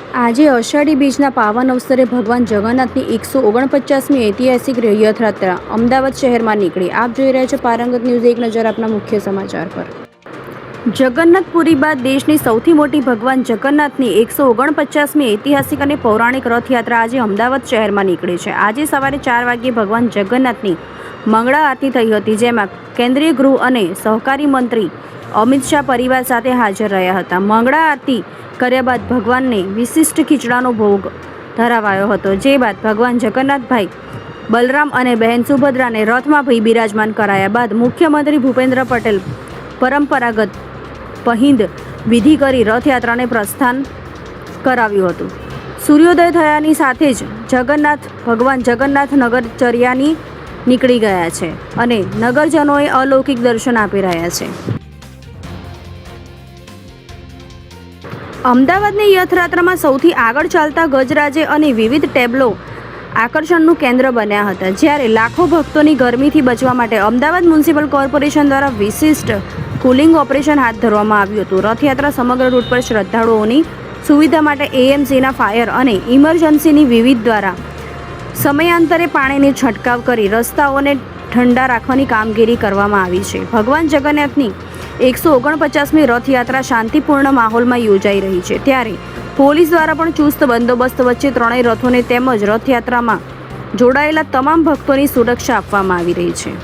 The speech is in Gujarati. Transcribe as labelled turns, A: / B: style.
A: આજે અષાઢી બીજના પાવન અવસરે ભગવાન જગન્નાથની 149મી ઐતિહાસિક રથયાત્રા અમદાવાદ શહેરમાં નીકળી। આપ જોઈ રહ્યા છો પારંગત ન્યૂઝ। એક નજર આપના મુખ્ય સમાચાર પર। જગન્નાથપુરી બાદ દેશની સૌથી મોટી ભગવાન જગન્નાથની 149મી ઐતિહાસિક અને પૌરાણિક રથયાત્રા આજે અમદાવાદ શહેરમાં નીકળી છે। આજે સવારે 4 વાગ્યે ભગવાન જગન્નાથની મંગળા આરતી થઈ હતી, જેમાં કેન્દ્રીય ગૃહ અને સહકારી મંત્રી અમિત શાહ પરિવાર સાથે હાજર રહ્યા હતા। મંગળા આરતી કર્યા બાદ ભગવાનને વિશિષ્ટ ખીચડાનો ભોગ ધરાવાયો હતો, જે બાદ ભગવાન જગન્નાથભાઈ બલરામ અને બહેન સુભદ્રાને રથમાં બિરાજમાન કરાયા બાદ મુખ્યમંત્રી ભૂપેન્દ્ર પટેલ પરંપરાગત પહિંદ વિધિ કરી રથયાત્રાને પ્રસ્થાન કરાવ્યું હતું। સૂર્યોદય થયાની સાથે જ ભગવાન જગન્નાથ નગરચર્યાની નીકળી ગયા છે અને નગરજનોએ અલૌકિક દર્શન આપી રહ્યા છે। અમદાવાદની રથયાત્રામાં સૌથી આગળ ચાલતા ગજરાજે અને વિવિધ ટેબ્લો આકર્ષણનું કેન્દ્ર બન્યા હતા, જ્યારે લાખો ભક્તોની ગરમીથી બચવા માટે અમદાવાદ મ્યુનિસિપલ કોર્પોરેશન દ્વારા વિશિષ્ટ કુલિંગ ઓપરેશન હાથ ધરવામાં આવ્યું હતું। રથયાત્રા સમગ્ર રૂટ પર શ્રદ્ધાળુઓની સુવિધા માટે એએમસીના ફાયર અને ઇમરજન્સીની વિવિધ દ્વારા સમયાંતરે પાણીનો છંટકાવ કરી રસ્તાઓને ઠંડા રાખવાની કામગીરી કરવામાં આવી છે। ભગવાન જગન્નાથની 149મી રથયાત્રા શાંતિપૂર્ણ માહોલમાં યોજાઈ રહી છે, ત્યારે પોલીસ દ્વારા પણ ચુસ્ત બંદોબસ્ત વચ્ચે ત્રણેય રથોને તેમજ રથયાત્રામાં જોડાયેલા તમામ ભક્તોની સુરક્ષા આપવામાં આવી રહી છે।